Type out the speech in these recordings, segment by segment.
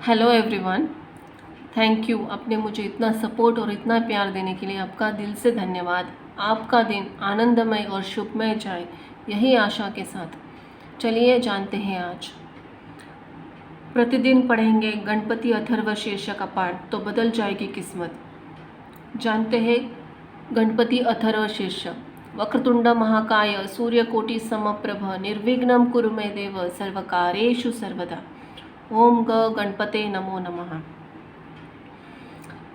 Hello everyone. Thank you आपने मुझे इतना सपोर्ट और इतना प्यार देने के लिए आपका दिल से धन्यवाद। आपका दिन आनंदमय और शुभमय जाए, यही आशा के साथ चलिए जानते हैं आज। प्रतिदिन पढ़ेंगे गणपति अथर्वशीर्ष का पाठ तो बदल जाएगी किस्मत। जानते हैं गणपति अथर्वशीर्ष। वक्रतुंड महाकाय सूर्यकोटि समप्रभ निर्विघ्नं कुरु मे देव सर्वकारेषु सर्वदा। ओम गणपते नमो नमः।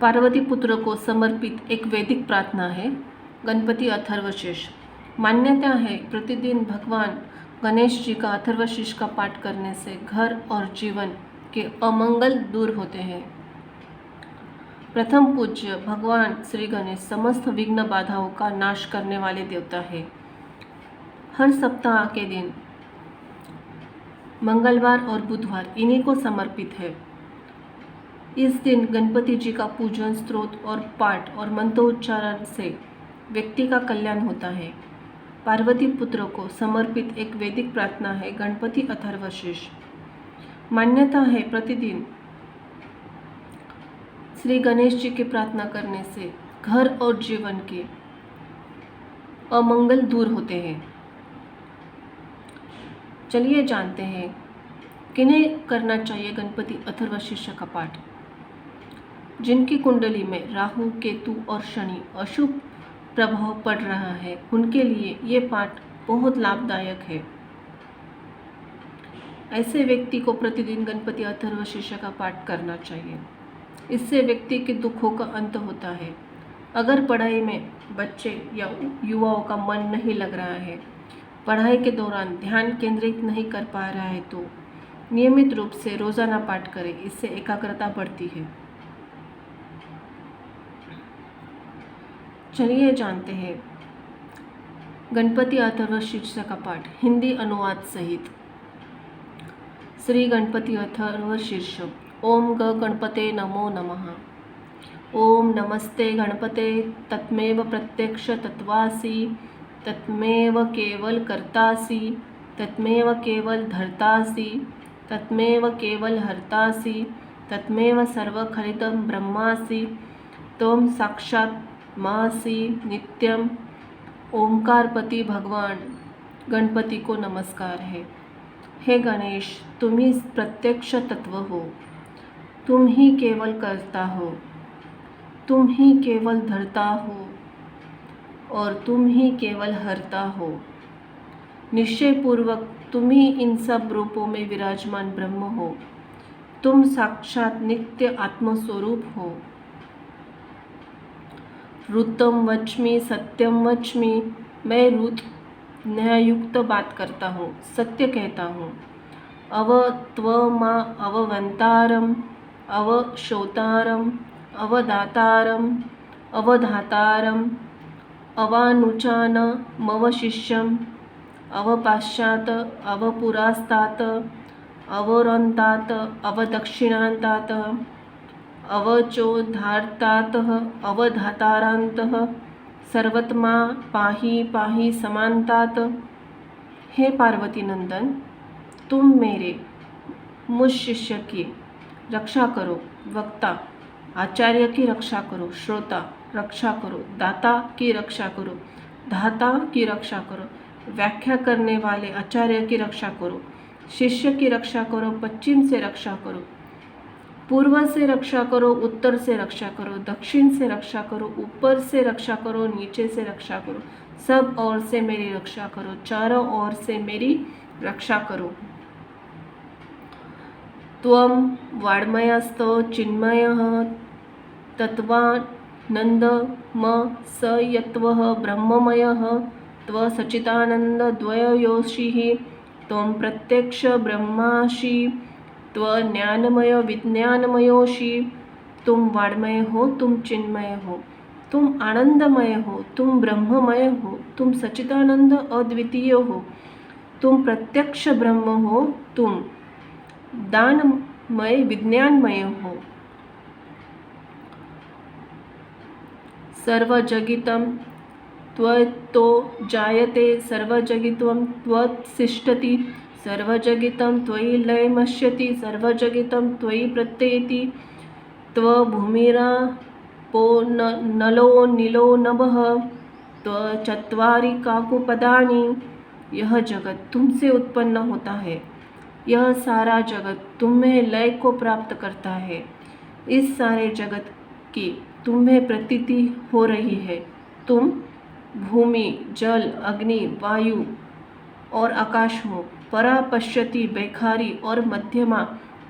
पार्वती पुत्र को समर्पित एक वैदिक प्रार्थना है गणपति अथर्वशीर्ष। मान्यता है प्रतिदिन भगवान गणेश जी का अथर्वशीर्ष का पाठ करने से घर और जीवन के अमंगल दूर होते हैं। प्रथम पूज्य भगवान श्री गणेश समस्त विघ्न बाधाओं का नाश करने वाले देवता है। हर सप्ताह के दिन मंगलवार और बुधवार इन्हीं को समर्पित है। इस दिन गणपति जी का पूजन, स्तोत्र और पाठ और मंत्रोच्चारण से व्यक्ति का कल्याण होता है। पार्वती पुत्र को समर्पित एक वैदिक प्रार्थना है गणपति अथर्वशीर्ष। मान्यता है प्रतिदिन श्री गणेश जी की प्रार्थना करने से घर और जीवन के अमंगल दूर होते हैं। चलिए जानते हैं किन्हें करना चाहिए गणपति अथर्वशीर्ष का पाठ। जिनकी कुंडली में राहु, केतु और शनि अशुभ प्रभाव पड़ रहा है उनके लिए ये पाठ बहुत लाभदायक है। ऐसे व्यक्ति को प्रतिदिन गणपति अथर्वशीर्ष का पाठ करना चाहिए। इससे व्यक्ति के दुखों का अंत होता है। अगर पढ़ाई में बच्चे या युवाओं का मन नहीं लग रहा है, पढ़ाई के दौरान ध्यान केंद्रित नहीं कर पा रहा है तो नियमित रूप से रोजाना पाठ करें। इससे एकाग्रता बढ़ती है। चलिए जानते हैं गणपति अथर्वशीर्ष का पाठ हिंदी अनुवाद सहित। श्री गणपति अथर्वशीर्ष। ओम गणपते नमो नमः। ओम नमस्ते गणपते तत्मेव प्रत्यक्ष तत्वासि तत्मेव केवल कर्तासि तत्मेव केवल धर्तासि तत्मेव केवल हर्तासि तत्मेव सर्वखलितं ब्रह्मासि त्वं साक्षात् मासी नित्यम। ओंकारपति भगवान गणपति को नमस्कार है। हे गणेश, तुम ही प्रत्यक्ष तत्व हो, तुम ही केवल करता हो, तुम ही केवल धरता हो और तुम ही केवल हरता हो। निश्चय पूर्वक तुम ही इन सब रूपों में विराजमान ब्रह्म हो। तुम साक्षात नित्य आत्मस्वरूप हो। ऋतम वच्मि सत्यम वच्मि। मैं ऋत न्यायुक्त बात करता हूँ, सत्य कहता हूँ। अवत्वमा अववंतारम अवशोतारम अवदातारम अवधातारम अवानुचान मवशिष्यम अवपाश्चात अवपुरास्तात अवरन्तात अवदक्षिणान्तात अवचोधार्तातः अवधातारान्तः सर्वत्मा पाहि पाहि समान्तात। हे पार्वती नंदन, तुम मेरे मुझ शिष्य की रक्षा करो, वक्ता आचार्य की रक्षा करो, श्रोता रक्षा करो, दाता की रक्षा करो, धाता की रक्षा करो, व्याख्या करने वाले आचार्य की रक्षा करो, शिष्य की रक्षा करो, पश्चिम से रक्षा करो, पूर्व से रक्षा करो, उत्तर से रक्षा करो, दक्षिण से रक्षा करो, ऊपर से रक्षा करो, नीचे से रक्षा करो, सब ओर से मेरी रक्षा करो, चारों ओर से मेरी रक्षा करो। त्वं वाङ्मयस्तो चिन्मयः तत्त्वानन्द म स यत्त्वः ब्रह्ममयः त्व सच्चिदानन्दद्वयोषिः त्वं प्रत्यक्ष ब्रह्मासि त्व ज्ञानमय विज्ञानमयोषि। तुम वाङ्मय हो, तुम चिन्मय हो, तुम आनंदमय हो, तुम ब्रह्ममय हो, तुम सच्चिदानंद अद्वितीय हो, तुम प्रत्यक्ष ब्रह्म हो, तुम दानमय विज्ञानमय हो। सर्वजगितं त्वत्तो जायते सर्वजगित्वं त्वत्तिष्ठति सर्वजगितं त्वयि लयमश्यति सर्वजगितं त्वयि प्रत्ययति त्वभूमिरापो नलो नीलो नभः त्वचत्वारि काकुपदानि। यह जगत तुमसे उत्पन्न होता है, यह सारा जगत तुम्हें लय को प्राप्त करता है। इस सारे जगत की तुम्हें प्रतीति हो रही है। तुम भूमि, जल, अग्नि, वायु और आकाश हो। परा, पश्यति, बैखारी और मध्यमा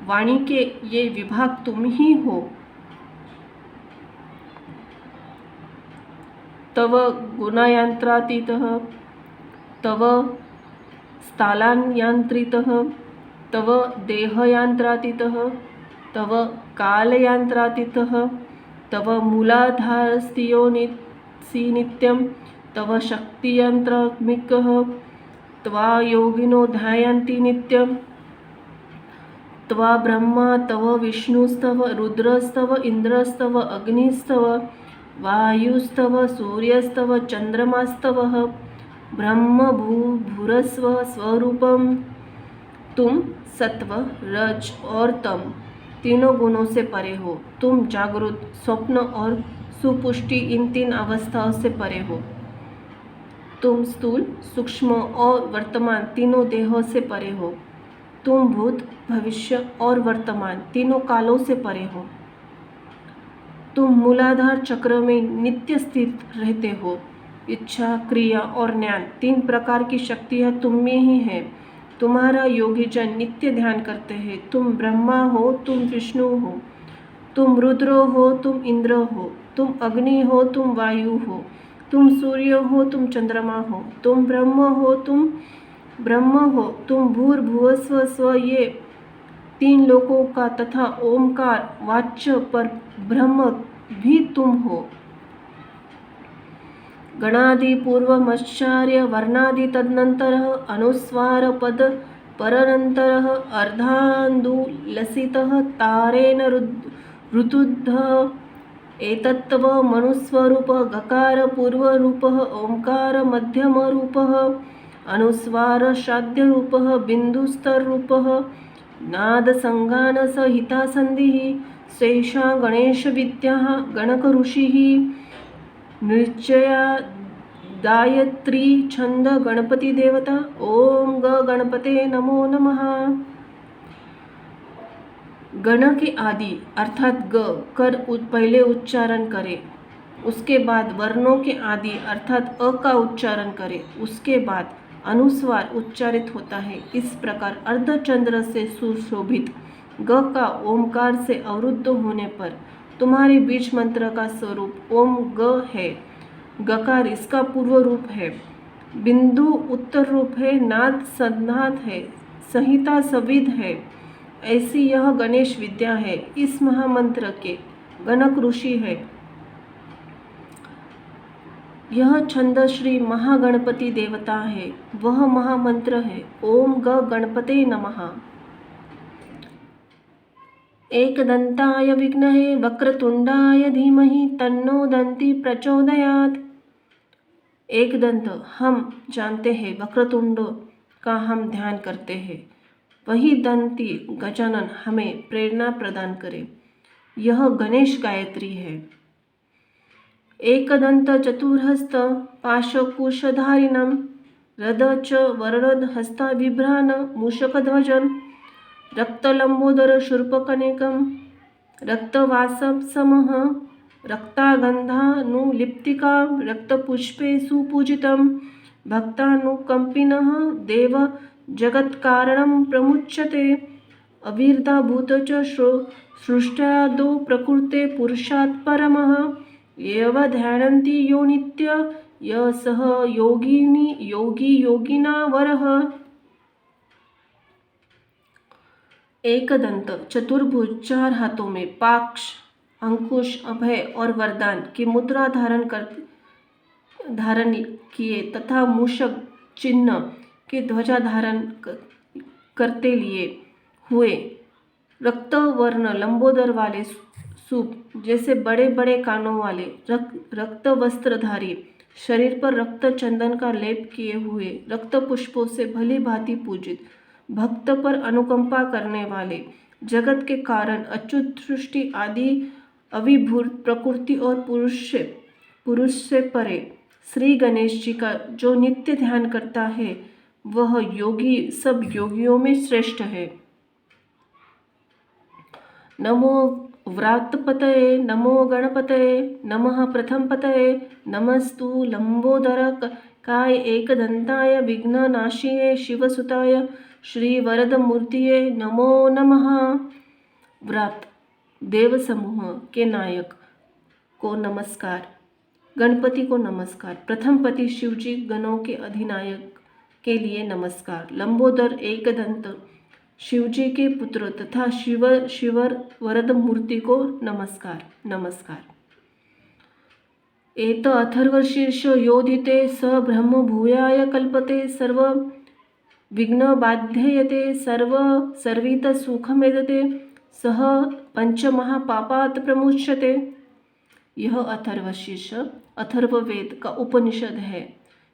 वाणी के ये विभाग तुम ही हो। तव गुणयांत्रातीतः, तव स्थालान्यांत्रितः, तव देहयांत्रातीतः, तव कालयांत्रातीतः, तव मूलाधारस्थियोनिसि नित्यं, तव शक्तियंत्रात्मिकः, त्वा योगिनो ध्यायन्ति नित्यं। त्वा ब्रह्मा तव विष्णुस्तव रुद्रस्तव इंद्रस्तव अग्निस्तव वायुस्तव सूर्यस्तव चंद्रमास्तव ब्रह्म भूरस्व स्वरूपम। तुम सत्व, रज और तम तीनों गुणों से परे हो। तुम जागृत, स्वप्न और सुपुष्टि इन तीन अवस्थाओं से परे हो। तुम स्थूल, सूक्ष्म और वर्तमान तीनों देहों से परे हो। तुम भूत, भविष्य और वर्तमान तीनों कालों से परे हो। तुम मूलाधार चक्र में नित्य स्थित रहते हो। इच्छा, क्रिया और ज्ञान तीन प्रकार की शक्तियाँ तुम में ही हैं। तुम्हारा योगी जन नित्य ध्यान करते हैं। तुम ब्रह्मा हो, तुम विष्णु हो, तुम रुद्र हो, तुम इंद्र हो, तुम अग्नि हो, तुम वायु हो, तुम सूर्य हो, तुम चंद्रमा हो, तुम ब्रह्म हो, तुम भूर्भुवस्व स्व ये तीन लोकों का तथा ओमकार वाच्य पर ब्रह्म भी तुम हो। गणादि पूर्वमश्चार्य वर्णादि तदनन्तरः अनुस्वार पद परनन्तरः अर्धान्दुलसितः तारेण ऋतुद्धः एतत्त्व मनुस्वरूप गकार पूर्वरूपः ओंकार मध्यमरूपः अनुस्वार श्राद्धरूपः बिन्दुस्तररूपः नादसंगान सहिता संधिः शेषा गणेश विद्या गणक ऋषिः निश्चया गायत्री छंद गणपति देवता। ओम ग गणपते नमो नमः। गण के आदि अर्थात ग कर पहले उच्चारण करें, उसके बाद वर्णों के आदि अर्थात अ का उच्चारण करें, उसके बाद अनुस्वार उच्चारित होता है। इस प्रकार अर्धचंद्र से सुशोभित ग का ओमकार से अवरुद्ध होने पर तुम्हारे बीज मंत्र का स्वरूप ओम ग है। गकार इसका पूर्व रूप है, बिंदु उत्तर रूप है, नाद सन्नाद है, संहिता सविद है। ऐसी यह गणेश विद्या है। इस महामंत्र के गणक ऋषि है। यह छंद श्री महागणपति देवता है। वह महामंत्र है ओम ग गणपते नमः। एकदंताय विघ्नहे वक्रतुंडाय धीमहि तन्नो दंती प्रचोदयात्। एक दंत हम जानते हैं, वक्रतुंड का हम ध्यान करते हैं। वही दंती गजानन हमें प्रेरणा प्रदान करे। यह गणेश गायत्री है। एकदंत चतुर्हस्त पाशकुशधारिणं रद च वरद हस्ता बिभ्रान मूषकध्वजं रक्तलंबोदर शूर्पकर्णिकं रक्तवाससमः रक्तागन्धानुलिप्तिका रक्तपुष्पे सुपूजितं भक्तानुकंपिनः देव जगत्कारणं प्रमुच्यते। अविर्धाभूत च सृष्ट्यादौ प्रकृते पुरुषात् परमः एव ध्यायन्ति यो नित्य य सह योगी योगिना वरः। एकदंत चतुर्भुज, चार हाथों में पाक्ष, अंकुश, अभय और वरदान की मुद्रा धारण किए तथा मूषक चिन्ह के ध्वजा धारण करते लिए हुए, रक्तवर्ण लंबोदर वाले सूप जैसे बड़े बड़े कानों वाले, रक्त वस्त्रधारी, शरीर पर रक्त चंदन का लेप किए हुए, रक्त पुष्पों से भली भांति पूजित, भक्त पर अनुकंपा करने वाले, जगत के कारण, अच्युत सृष्टि आदि अविभूत प्रकृति और पुरुष से परे श्री गणेश जी का जो नित्य ध्यान करता है वह योगी सब योगियों में श्रेष्ठ है। नमो व्रातपतये नमो गणपतये नमः प्रथमपतये नमस्तु लंबोदर काय एकदंताय विघ्ननाशिये शिवसुताय श्री वरदमूर्तिये नमो नमः। व्रात देव समूह के नायक को नमस्कार, गणपति को नमस्कार, प्रथमपति शिवजी गणों के अधिनायक के लिए नमस्कार, लंबोदर एकदंत शिवजी के पुत्र तथा शिवर वरद मूर्ति को नमस्कार नमस्कार। एत अथर्वशीर्ष योदिते स ब्रह्म भूयाय कल्पते सर्व विघ्न बाध्ययते सर्वित सुखमेदते सह पंचमहापापात् प्रमुच्यते। यह अथर्वशीर्ष अथर्ववेद का उपनिषद है।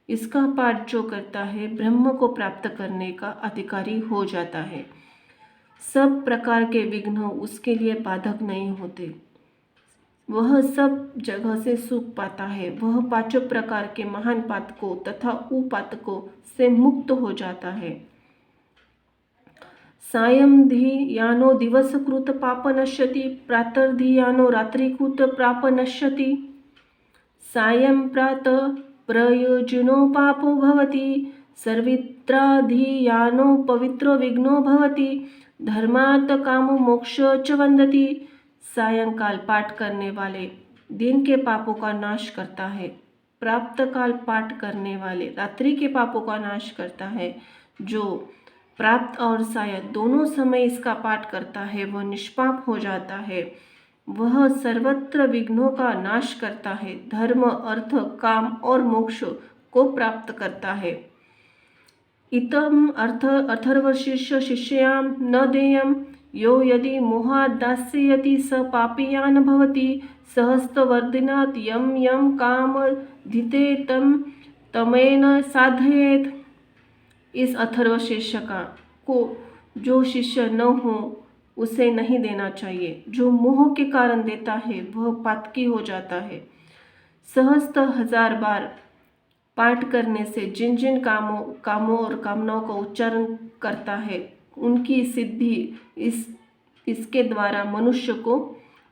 इसका पाठ जो करता है ब्रह्म को प्राप्त करने का अधिकारी हो जाता है। सब प्रकार के विघ्न उसके लिए बाधक नहीं होते, वह सब जगह से सुख पाता है। वह पांचों प्रकार के महान पातकों तथा उपातकों से मुक्त हो जाता है। सायं धियानो दिवसकृत पाप नश्यति, प्रातर्धियानो रात्रिकृत पाप नश्यति, सायं प्रातः प्रयोजनो पापो भवति, सर्वित्राधियानो पवित्रो विघ्नो भवति, धर्मार्थ कामो मोक्ष च वन्दति। सायंकाल पाठ करने वाले दिन के पापों का नाश करता है, प्राप्त काल पाठ करने वाले रात्रि के पापों का नाश करता है। जो प्राप्त और साय दोनों समय इसका पाठ करता है वह निष्पाप हो जाता है। वह सर्वत्र विघ्नों का नाश करता है, धर्म अर्थ काम और मोक्ष को प्राप्त करता है। इतम अथर्वशीर्ष शिष्यां न देयं यो यदि मोहात् दास्यति स पापीयान् भवति, सहस्त्रवर्धिनात् यं यं कामधीते तं तमेन साधयेत्। इस अथर्वशीर्ष को जो शिष्य न हो उसे नहीं देना चाहिए। जो मोह के कारण देता है वह पातकी हो जाता है। सहस्त्र हजार बार पाठ करने से जिन जिन कामों और कामनाओं का उच्चारण करता है उनकी सिद्धि इसके द्वारा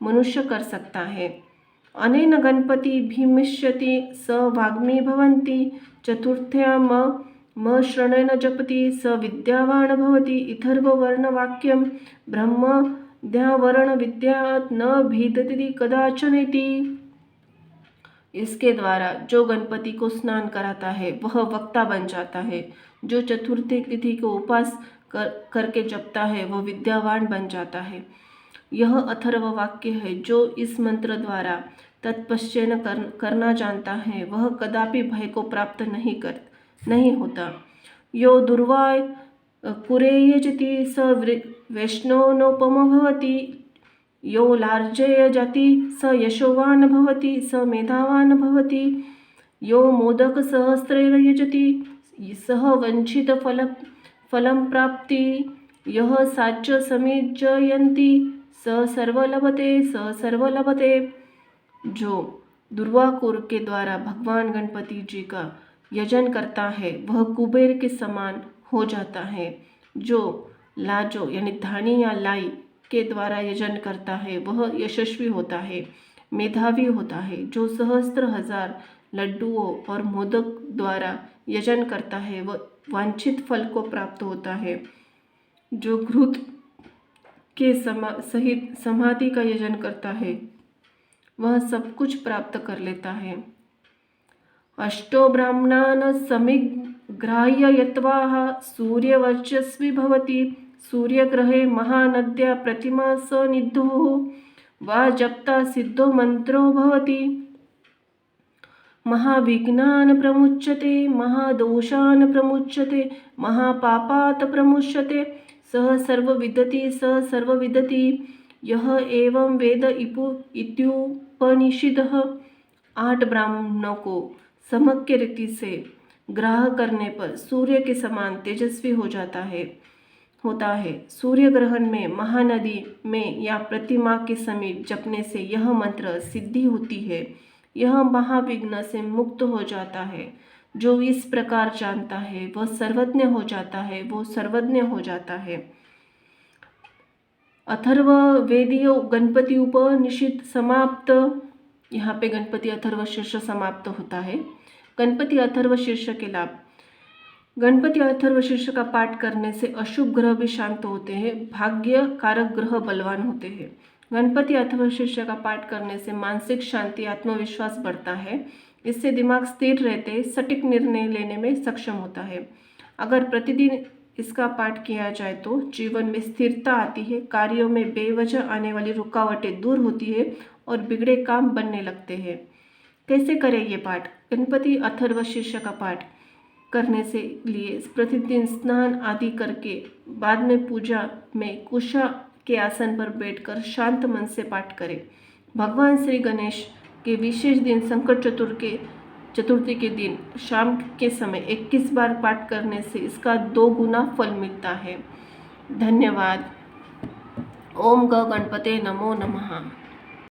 मनुष्य कर सकता है। अनेन गणपति भीमिष्यति स वाग्मी भवन्ति, चतुर्थ्यां म श्रणेन जपति स विद्यावान भवति, इथर्ववर्णवाक्यं ब्रह्मद्यावरण विद्यात् न भीदति कदाचनेति। इसके द्वारा जो गणपति को स्नान कराता है वह वक्ता बन जाता है। जो चतुर्थी तिथि को उपास करके जपता है वह विद्यावान बन जाता है। यह अथर्व वाक्य है। जो इस मंत्र द्वारा तत्पश्चयन करना जानता है वह कदापि भय को प्राप्त नहीं होता। यो दुर्वाय कुरेयजति स वैष्णवनोपम भवति, यो लार्जय जाति स यशोवान भवति, स मेधावान भवति, यो मोदक सहस्रेण यजति सह वंचित फलं प्राप्ति, यह साच समीजयन्ति स सर्वलभते। जो दुर्वाकुर के द्वारा भगवान गणपति जी का यजन करता है वह कुबेर के समान हो जाता है। जो लाजो यानी धानी या लाई के द्वारा यजन करता है वह यशस्वी होता है, मेधावी होता है। जो सहस्त्र हजार लड्डुओं और मोदक द्वारा यजन करता है वह वांछित फल को प्राप्त होता है। जो घृत के सहित समाधि का यजन करता है वह सब कुछ प्राप्त कर लेता है। अष्टो ब्राह्मणान् समिग्राह्य यत्वाः सूर्यवर्चस्वी भवति, सूर्यग्रहे महानद्या प्रतिमा सनिधुः वा जप्ता सिद्धो मंत्रो भवति, महाविघ्नान् प्रमुच्यते, महादोषान् प्रमुच्यते, महापापात् प्रमुच्यते, सः सर्वविदति यह एवं वेद इत्युपनिषदः। 8 ब्राह्मणों को समग्र रीति से ग्राह करने पर सूर्य के समान तेजस्वी हो जाता है। होता है। सूर्य ग्रहण में, महानदी में या प्रतिमा के समीप जपने से यह मंत्र सिद्धि होती है। यह महाविघ्न से मुक्त हो जाता है। जो इस प्रकार जानता है वह सर्वज्ञ हो जाता है, वो सर्वज्ञ हो जाता है। अथर्ववेदीय गणपति उपनिषद समाप्त। यहाँ पे गणपति अथर्व शीर्ष समाप्त होता है। गणपति अथर्व शीर्ष के लाभ। गणपति अथर्व शीर्ष का पाठ करने से अशुभ ग्रह भी शांत होते हैं, भाग्य कारक ग्रह बलवान होते हैं। गणपति अथर्व शीर्ष का पाठ करने से मानसिक शांति, आत्मविश्वास बढ़ता है। इससे दिमाग स्थिर रहते, सटीक निर्णय लेने में सक्षम होता है। अगर प्रतिदिन इसका पाठ किया जाए तो जीवन में स्थिरता आती है, कार्यों में बेवजह आने वाली रुकावटें दूर होती है और बिगड़े काम बनने लगते हैं। कैसे करें ये पाठ? गणपति अथर्व शीर्ष का पाठ करने से लिए प्रतिदिन स्नान आदि करके बाद में पूजा में कुशा के आसन पर बैठकर शांत मन से पाठ करें। भगवान श्री गणेश के विशेष दिन संकट चतुर्थी के दिन शाम के समय 21 बार पाठ करने से इसका 2 गुना फल मिलता है। धन्यवाद। ओम ग गणपते नमो नमः।